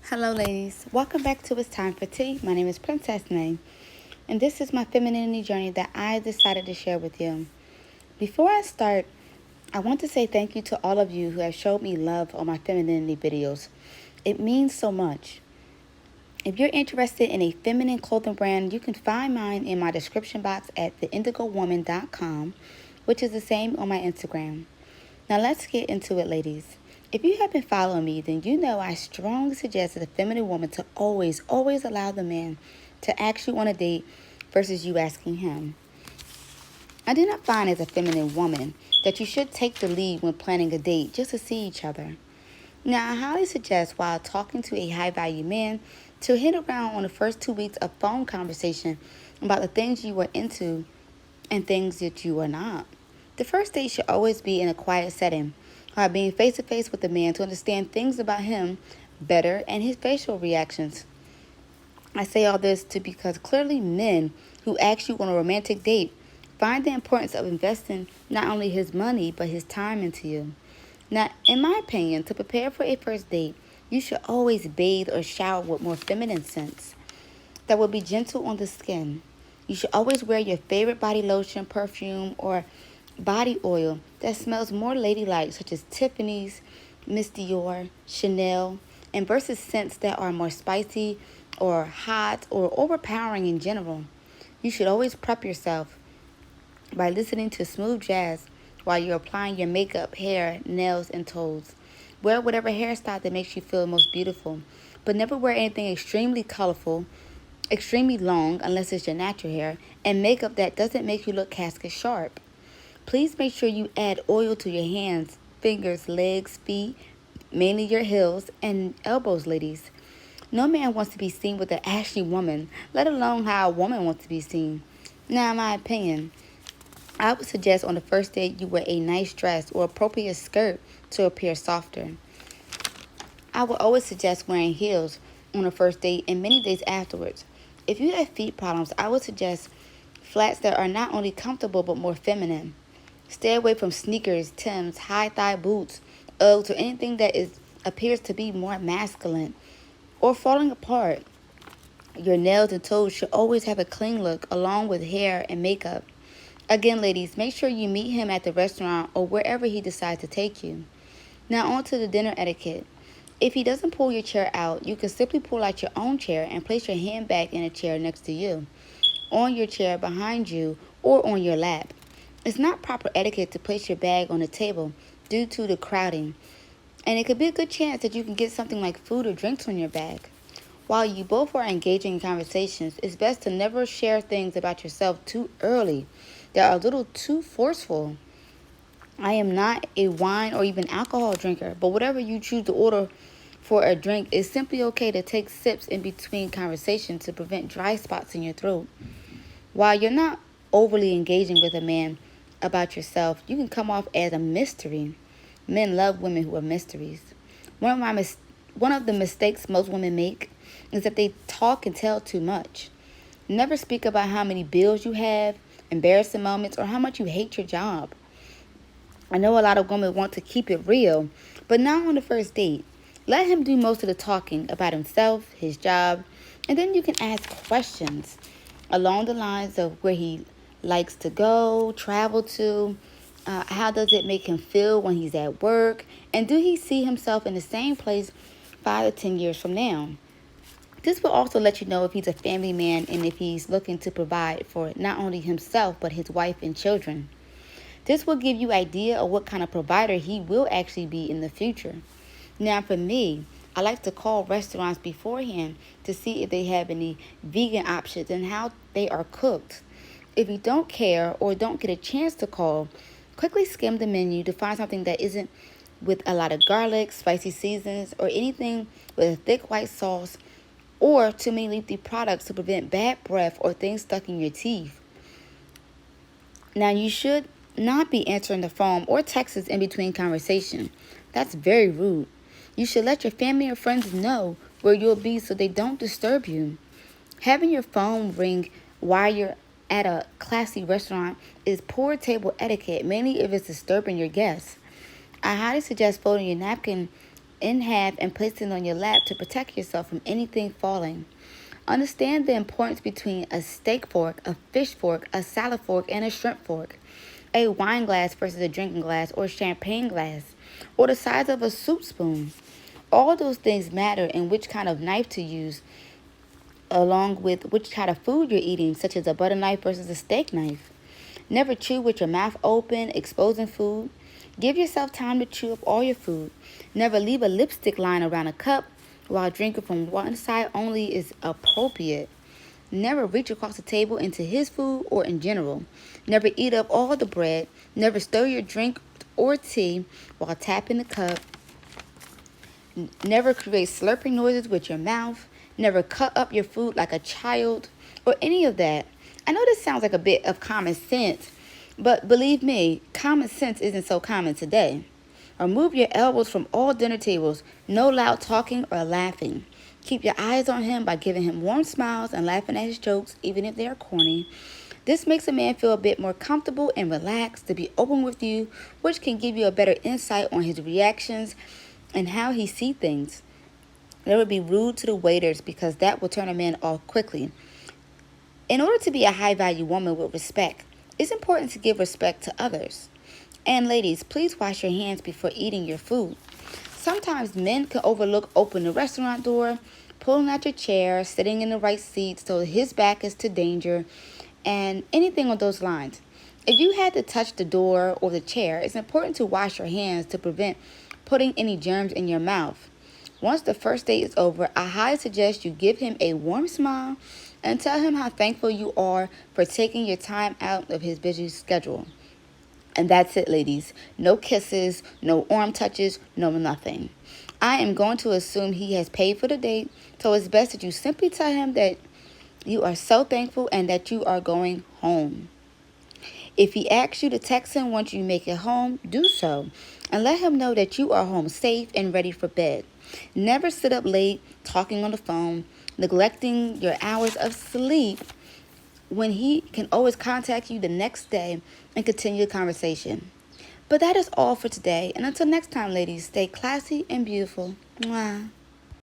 Hello ladies, welcome back to It's Time for Tea. My name is Princess Nay, and this is my femininity journey that I decided to share with you. Before I start, I want to say thank you to all of you who have showed me love on my femininity videos. It means so much. If you're interested in a feminine clothing brand, you can find mine in my description box at 𝒉𝒐𝒏𝒄𝒆𝒔𝒔, which is the same on my Instagram. Now let's get into it, ladies. If you have been following me, then you know I strongly suggest as a feminine woman to always allow the man to ask you on a date versus you asking him. I do not find as a feminine woman that you should take the lead when planning a date just to see each other. Now, I highly suggest while talking to a high-value man to hit around on the first 2 weeks of phone conversation about the things you are into and things that you are not. The first date should always be in a quiet setting, while being face-to-face with the man to understand things about him better and his facial reactions. I say all this because clearly men who ask you on a romantic date find the importance of investing not only his money but his time into you. Now, in my opinion, to prepare for a first date, you should always bathe or shower with more feminine scents that will be gentle on the skin. You should always wear your favorite body lotion, perfume, or body oil that smells more ladylike, such as Tiffany's, Miss Dior, Chanel, and versus scents that are more spicy or hot or overpowering in general. You should always prep yourself by listening to smooth jazz while you're applying your makeup, hair, nails, and toes. Wear whatever hairstyle that makes you feel most beautiful, but never wear anything extremely colorful, extremely long unless it's your natural hair, and makeup that doesn't make you look casket sharp. Please make sure you add oil to your hands, fingers, legs, feet, mainly your heels and elbows, ladies. No man wants to be seen with an ashy woman, let alone how a woman wants to be seen. Now, in my opinion, I would suggest on the first date you wear a nice dress or appropriate skirt to appear softer. I would always suggest wearing heels on the first date and many days afterwards. If you have feet problems, I would suggest flats that are not only comfortable but more feminine. Stay away from sneakers, Timbs, high thigh boots, Uggs, or anything that appears to be more masculine or falling apart. Your nails and toes should always have a clean look along with hair and makeup. Again, ladies, make sure you meet him at the restaurant or wherever he decides to take you. Now on to the dinner etiquette. If he doesn't pull your chair out, you can simply pull out your own chair and place your handbag in a chair next to you, on your chair behind you, or on your lap. It's not proper etiquette to place your bag on the table due to the crowding, and it could be a good chance that you can get something like food or drinks on your bag. While you both are engaging in conversations, it's best to never share things about yourself too early that are a little too forceful. I am not a wine or even alcohol drinker, but whatever you choose to order for a drink, it's simply okay to take sips in between conversations to prevent dry spots in your throat. While you're not overly engaging with a man about yourself, you can come off as a mystery. Men love women who are mysteries. One of the mistakes most women make is that they talk and tell too much. Never speak about how many bills you have, embarrassing moments, or how much you hate your job. I know a lot of women want to keep it real, but not on the first date. Let him do most of the talking about himself, his job, and then you can ask questions along the lines of where he likes to go, travel to, how does it make him feel when he's at work, and do he see himself in the same place 5 to 10 years from now. This will also let you know if he's a family man and if he's looking to provide for not only himself but his wife and children. This will give you an idea of what kind of provider he will actually be in the future. Now for me, I like to call restaurants beforehand to see if they have any vegan options and how they are cooked. If you don't care or don't get a chance to call, quickly skim the menu to find something that isn't with a lot of garlic, spicy seasons, or anything with a thick white sauce or too many leafy products to prevent bad breath or things stuck in your teeth. Now you should not be answering the phone or texts in between conversation. That's very rude. You should let your family or friends know where you'll be so they don't disturb you. Having your phone ring while you're at a classy restaurant is poor table etiquette, mainly if it's disturbing your guests. I highly suggest folding your napkin in half and place it on your lap to protect yourself from anything falling. Understand the importance between a steak fork, a fish fork, a salad fork, and a shrimp fork, a wine glass versus a drinking glass or champagne glass, or the size of a soup spoon. All those things matter in which kind of knife to use, along with which kind of food you're eating, such as a butter knife versus a steak knife. Never chew with your mouth open, exposing food. Give yourself time to chew up all your food. Never leave a lipstick line around a cup while drinking from one side only is appropriate. Never reach across the table into his food or in general. Never eat up all the bread. Never stir your drink or tea while tapping the cup. Never create slurping noises with your mouth. Never cut up your food like a child or any of that. I know this sounds like a bit of common sense, but believe me, common sense isn't so common today. Remove your elbows from all dinner tables. No loud talking or laughing. Keep your eyes on him by giving him warm smiles and laughing at his jokes, even if they are corny. This makes a man feel a bit more comfortable and relaxed to be open with you, which can give you a better insight on his reactions and how he sees things. Never be rude to the waiters because that will turn a man off quickly. In order to be a high-value woman with respect, it's important to give respect to others. And ladies, please wash your hands before eating your food. Sometimes men can overlook opening the restaurant door, pulling out your chair, sitting in the right seat so his back is to danger, and anything on those lines. If you had to touch the door or the chair, it's important to wash your hands to prevent putting any germs in your mouth. Once the first date is over, I highly suggest you give him a warm smile and tell him how thankful you are for taking your time out of his busy schedule. And that's it, ladies. No kisses, no arm touches, no nothing. I am going to assume he has paid for the date, so it's best that you simply tell him that you are so thankful and that you are going home. If he asks you to text him once you make it home, do so. And let him know that you are home safe and ready for bed. Never sit up late talking on the phone, neglecting your hours of sleep when he can always contact you the next day and continue the conversation. But that is all for today. And until next time, ladies, stay classy and beautiful. Mwah.